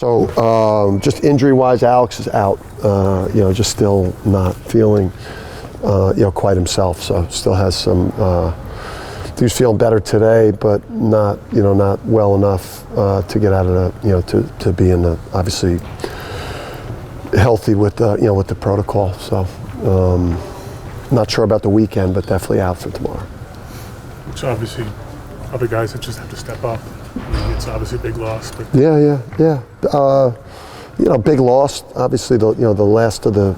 So just injury-wise, Alex is out. Just still not feeling, quite himself. So still has some. He's feeling better today, but not well enough to get out of the, to be in the obviously healthy with the protocol. So not sure about the weekend, but definitely out for tomorrow. So obviously, other guys that just have to step up. I mean, it's obviously a big loss, but yeah. Big loss. Obviously, the last of the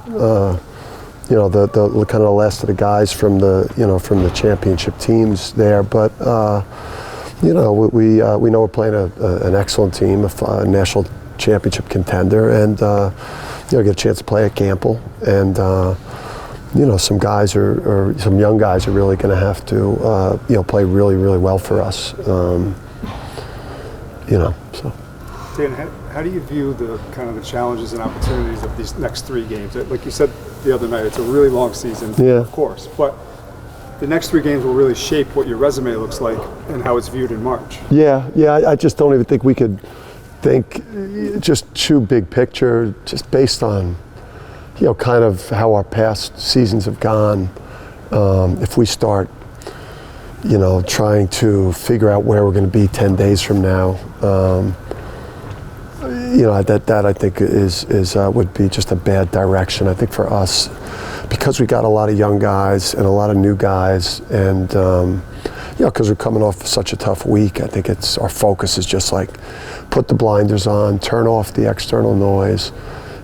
the kind of the last of the guys from the championship teams there. But we know we're playing an excellent team, a national championship contender, and get a chance to play at Campbell. And some guys some young guys are really going to have to play really, really well for us. So. Dan, how do you view the kind of the challenges and opportunities of these next 3 games? Like you said the other night, it's a really long season, of course, but the next 3 games will really shape what your resume looks like and how it's viewed in March. Yeah. I just don't even think we could think just too big picture, just based on kind of how our past seasons have gone. If we start trying to figure out where we're going to be 10 days from now, that I think is would be just a bad direction. I think for us, because we got a lot of young guys and a lot of new guys, and because we're coming off such a tough week, I think our focus is just like put the blinders on, turn off the external noise,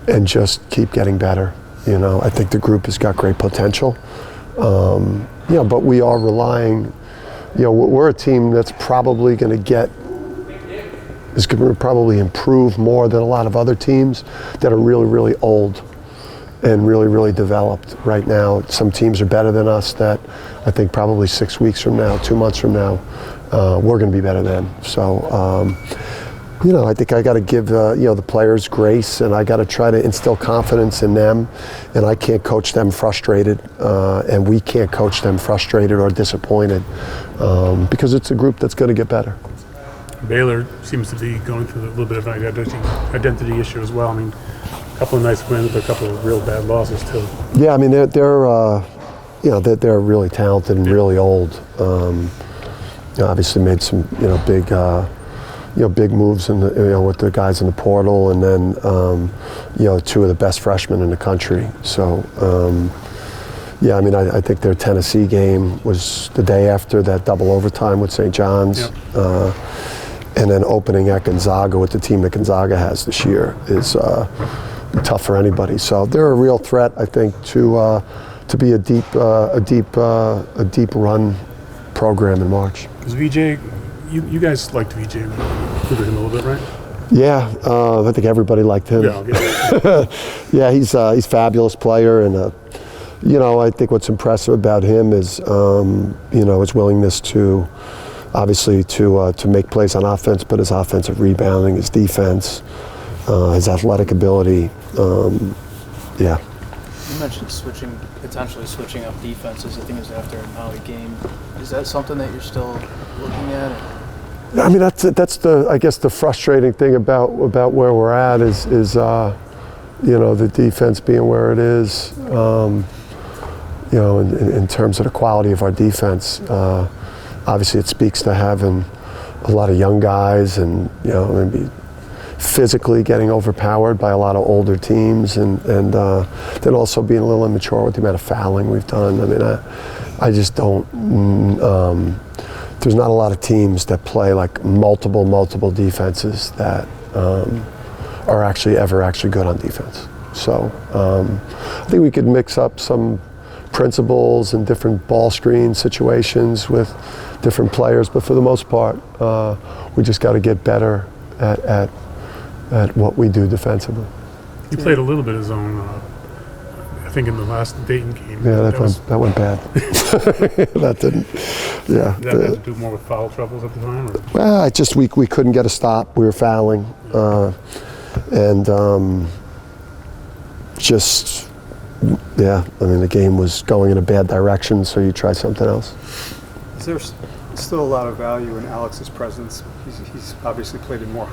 and just keep getting better. I think the group has got great potential. But we are relying. We're a team that's probably going to probably improve more than a lot of other teams that are really, really old and really, really developed right now. Some teams are better than us that I think probably 6 weeks from now, 2 months from now, we're going to be better than. So, I think I got to give the players grace, and I got to try to instill confidence in them, and I can't coach them frustrated, and we can't coach them frustrated or disappointed, because it's a group that's going to get better. Baylor seems to be going through a little bit of an identity issue as well. I mean, a couple of nice wins, but a couple of real bad losses too. Yeah, I mean they're really talented and really old. Obviously made some big moves in with the guys in the portal, and then 2 of the best freshmen in the country. So I think their Tennessee game was the day after that double overtime with St. John's. Yep. And then opening at Gonzaga with the team that Gonzaga has this year is tough for anybody. So they're a real threat, I think, to be a deep run program in March. Is VJ? You guys liked VJ, recruited him a little bit, right? Yeah, I think everybody liked him. Yeah, he's a fabulous player, and I think what's impressive about him is his willingness to. Obviously, to make plays on offense, but his offensive rebounding, his defense, his athletic ability, You mentioned potentially switching up defenses. I think it was after a Maui game. Is that something that you're still looking at? I mean, that's the frustrating thing about where we're at is the defense being where it is. In terms of the quality of our defense. Obviously, it speaks to having a lot of young guys, and maybe physically getting overpowered by a lot of older teams, and then also being a little immature with the amount of fouling we've done. I mean, I just don't. There's not a lot of teams that play like multiple defenses that are actually good on defense. So I think we could mix up some principles and different ball screen situations with different players, but for the most part, we just got to get better at what we do defensively. You played a little bit of zone, I think, in the last Dayton game. Yeah, that went bad. That didn't. Yeah. Did that have to do more with foul troubles at the time? Or? Well, we couldn't get a stop. We were fouling, and just. Yeah, I mean, the game was going in a bad direction, so you try something else. Is there still a lot of value in Alex's presence? He's obviously played in more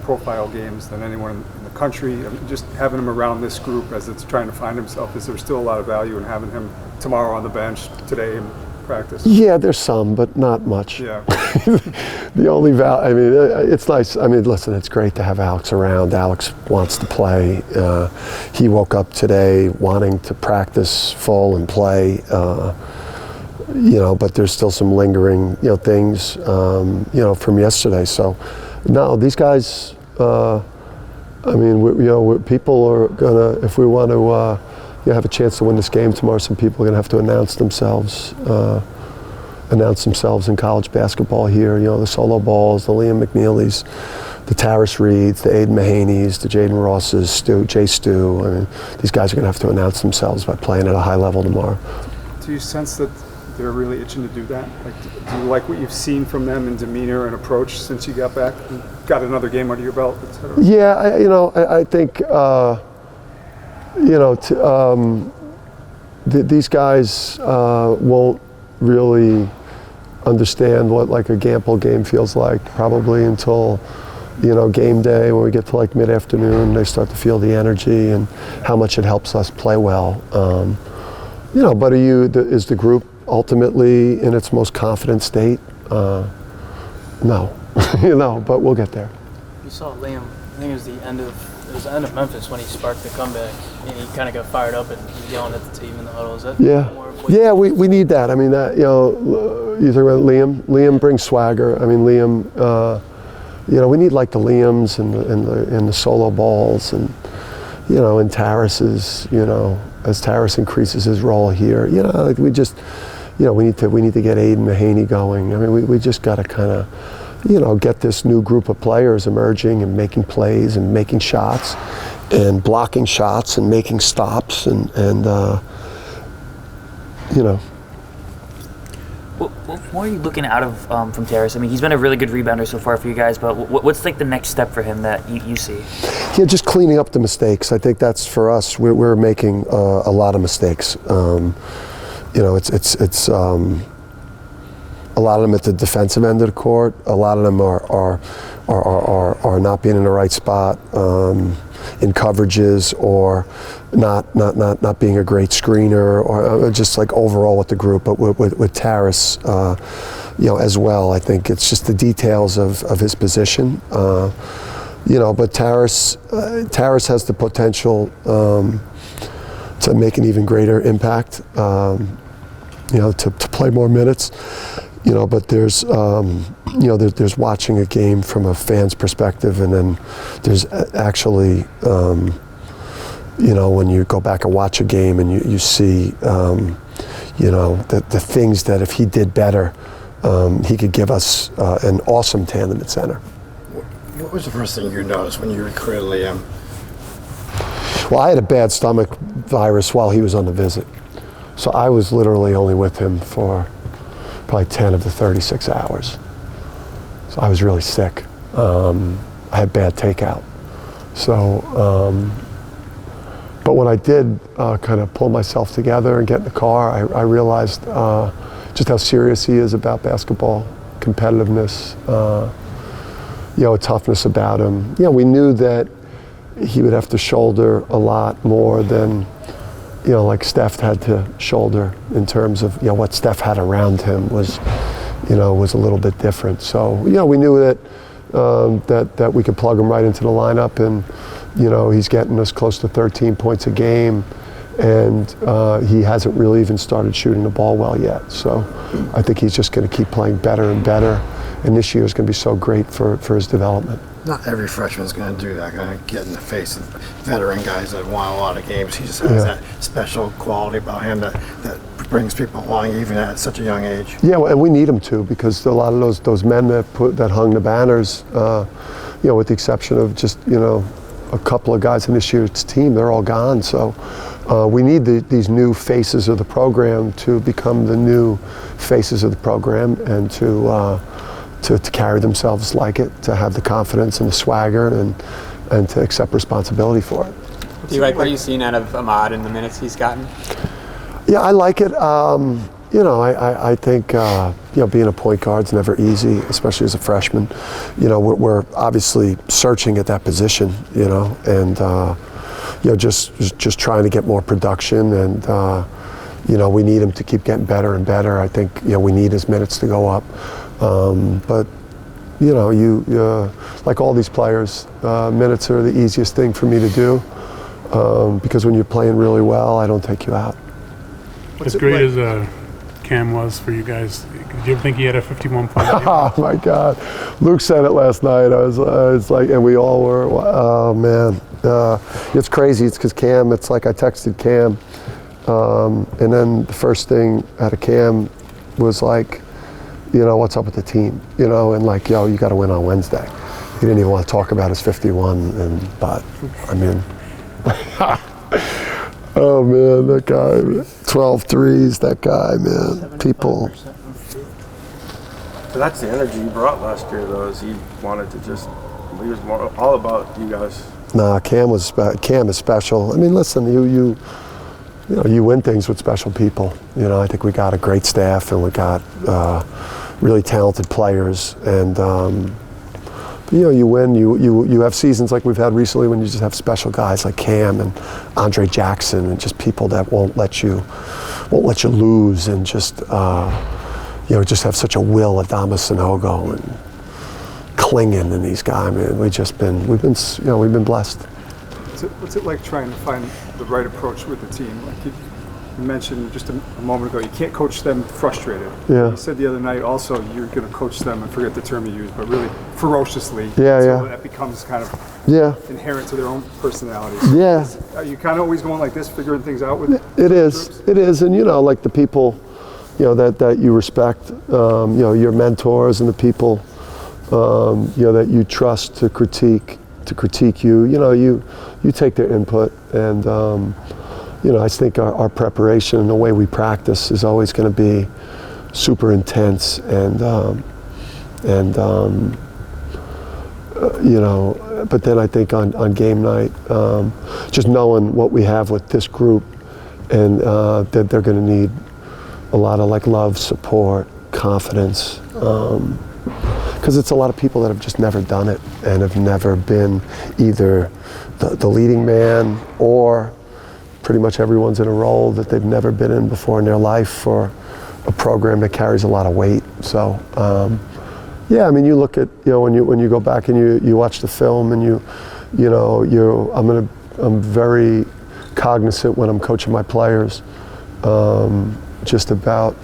profile games than anyone in the country. I mean, just having him around this group as it's trying to find himself, is there still a lot of value in having him tomorrow on the bench, today in practice? Yeah, there's some, but not much. Yeah. The only I mean, it's nice. I mean, listen, it's great to have Alex around. Alex wants to play. He woke up today wanting to practice full and play. You know, but there's still some lingering, you know, things, you know, from yesterday. So, no, these guys. I mean, people are gonna, if we want to, have a chance to win this game tomorrow, some people are gonna have to announce themselves in college basketball here. You know, the Solo Balls, the Liam McNeelys, the Taris Reeds, the Aiden Mahaney's, the Jaden Rosses, Jay Stu. I mean, these guys are gonna have to announce themselves by playing at a high level tomorrow. Do you sense that they're really itching to do that? Like, do you like what you've seen from them in demeanor and approach since you got back and got another game under your belt, et cetera? Yeah, I think, these guys won't really understand what like a Gamble game feels like probably until, game day when we get to like mid-afternoon. They start to feel the energy and how much it helps us play well. But is the group ultimately in its most confident state? No, but we'll get there. You saw Liam, I think it was the end of Memphis when he sparked the comeback, and he kind of got fired up and yelling at the team in the huddle. Is that more of what we need that. I mean, that, you talk about Liam. Liam brings swagger. I mean, Liam, we need like the Liams and the Solo Balls and, and Taris's, as Taris increases his role here, like we just, we need to get Aiden Mahaney going. I mean, we just got to kind of, get this new group of players emerging and making plays and making shots and blocking shots and making stops and What are you looking out of from Taris? I mean, he's been a really good rebounder so far for you guys, but what's like the next step for him that you see? Yeah, just cleaning up the mistakes. I think that's for us. We're making a lot of mistakes. It's a lot of them at the defensive end of the court. A lot of them are not being in the right spot in coverages, or not being a great screener, or just like overall with the group. But with Taris, as well, I think it's just the details of his position. But Taris has the potential to make an even greater impact. To play more minutes. But there's, there's watching a game from a fan's perspective, and then there's actually, when you go back and watch a game and you see, the things that if he did better, he could give us an awesome tandem at center. What was the first thing you noticed when you recruited Liam? Well, I had a bad stomach virus while he was on the visit. So I was literally only with him for probably 10 of the 36 hours. So I was really sick. I had bad takeout. So, but when I did kind of pull myself together and get in the car, I realized just how serious he is about basketball, competitiveness, a toughness about him. We knew that he would have to shoulder a lot more than like Steph had to shoulder, in terms of, what Steph had around him was a little bit different. So, we knew that that we could plug him right into the lineup, and, he's getting us close to 13 points a game, and he hasn't really even started shooting the ball well yet. So I think he's just going to keep playing better and better, and this year is going to be so great for his development. Not every freshman's going to do that, going to get in the face of veteran guys that won a lot of games. He just has that special quality about him that brings people along even at such a young age. Yeah, and we need him to, because a lot of those men that hung the banners, with the exception of just a couple of guys in this year's team, they're all gone. So we need these new faces of the program to become the new faces of the program, and to carry themselves like it, to have the confidence and the swagger, and to accept responsibility for it. Do you like what you've seen out of Ahmad in the minutes he's gotten? Yeah, I like it. I think being a point guard's never easy, especially as a freshman. We're obviously searching at that position, and just trying to get more production, and we need him to keep getting better and better. I think we need his minutes to go up, but like all these players, minutes are the easiest thing for me to do, because when you're playing really well, I don't take you out. As great as Cam was for you guys, do you ever think he had a 51-point game? Oh my God, Luke said it last night. It's like, and we all were. Oh man, it's crazy. It's because Cam. It's like I texted Cam, and then the first thing out of Cam was like, what's up with the team? And like, you got to win on Wednesday. He didn't even want to talk about his 51, but I mean. Oh man, that guy, 12 threes, that guy, man. People. So that's the energy you brought last year, though, is he wanted to just, he was more all about you guys. Nah, Cam is special. I mean, listen, you win things with special people. I think we got a great staff, and we got really talented players, and you win. You have seasons like we've had recently when you just have special guys like Cam and Andre Jackson, and just people that won't let you lose, and just just have such a will. Adama Sanogo and Klingon and these guys. I mean, we've been blessed. What's it like trying to find the right approach with the team? Like you mentioned just a moment ago, you can't coach them frustrated. Yeah. You said the other night also you're going to coach them, I forget the term you used, but really ferociously. Yeah, so yeah. that becomes kind of inherent to their own personalities. Yeah. Are you kind of always going like this, figuring things out with It is, and like the people, that you respect, your mentors and the people, that you trust to critique you. You take their input, and I think our preparation and the way we practice is always going to be super intense, and but then I think on game night, just knowing what we have with this group, and that they're going to need a lot of like love, support, confidence, because it's a lot of people that have just never done it and have never been either the leading man, or pretty much everyone's in a role that they've never been in before in their life for a program that carries a lot of weight. So I mean, you look at when you go back and you watch the film, and I'm very cognizant when I'm coaching my players, just about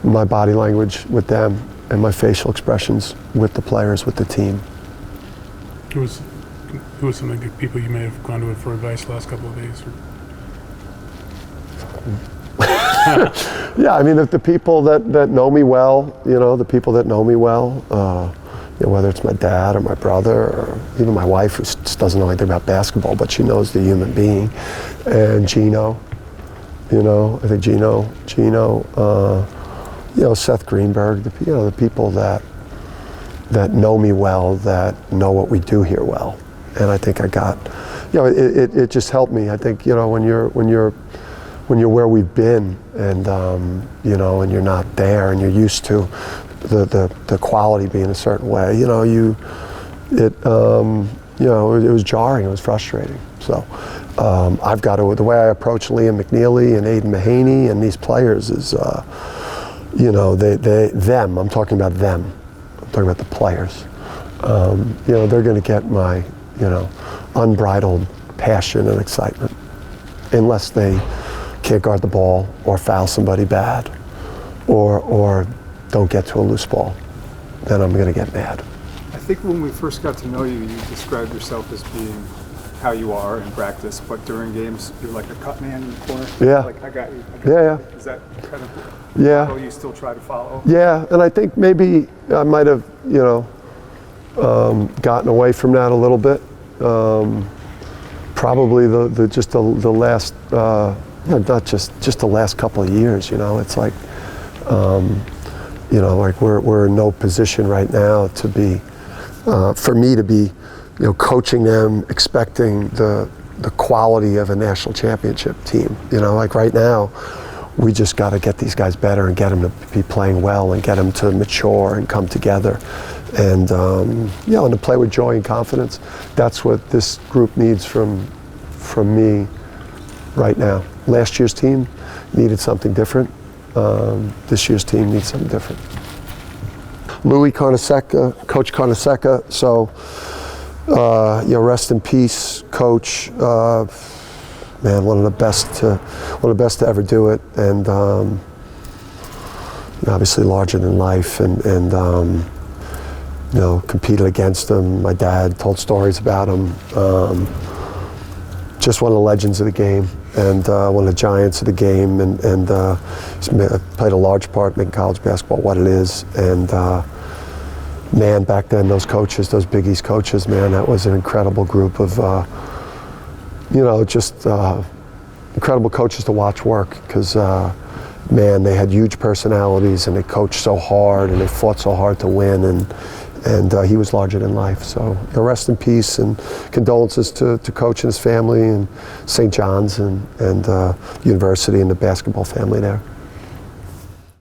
my body language with them and my facial expressions with the players, with the team. Who was some of the people you may have gone to for advice the last couple of days? Yeah, I mean, the people that know me well, whether it's my dad or my brother or even my wife, who just doesn't know anything about basketball, but she knows the human being, and Gino, I think Gino, Seth Greenberg, the people that know me well, that know what we do here well, and I think I got, it just helped me. I think when you're where we've been, and and you're not there, and you're used to the quality being a certain way, it was jarring, it was frustrating. So I've got to, the way I approach Liam McNeeley and Aiden Mahaney and these players is, them. I'm talking about them. I'm talking about the players. They're going to get my, unbridled passion and excitement, unless they can't guard the ball or foul somebody bad, or don't get to a loose ball. Then I'm going to get mad. I think when we first got to know you, you described yourself as being how you are in practice, but during games, you're like a cut man in the corner. Yeah. Like, I got you. Yeah. Is that kind of Yeah. how you still try to follow? Yeah, and I think maybe I might have, gotten away from that a little bit. Probably the last, not just the last couple of years. It's like, like we're in no position right now to be, for me to be, coaching them, expecting the quality of a national championship team. Like right now, we just got to get these guys better and get them to be playing well and get them to mature and come together. And, and to play with joy and confidence. That's what this group needs from me right now. Last year's team needed something different. This year's team needs something different. Louis Carnesecca, Coach Carnesecca, so, rest in peace, Coach. Man, one of the best to ever do it, and obviously larger than life, and competed against him. My dad told stories about him. Just one of the legends of the game, and one of the giants of the game, and played a large part in making college basketball what it is. And man, back then, those coaches, those Big East coaches, man, that was an incredible group of incredible coaches to watch work, because man, they had huge personalities and they coached so hard and they fought so hard to win, and he was larger than life. So rest in peace, and condolences to Coach and his family and St. John's and university and the basketball family there.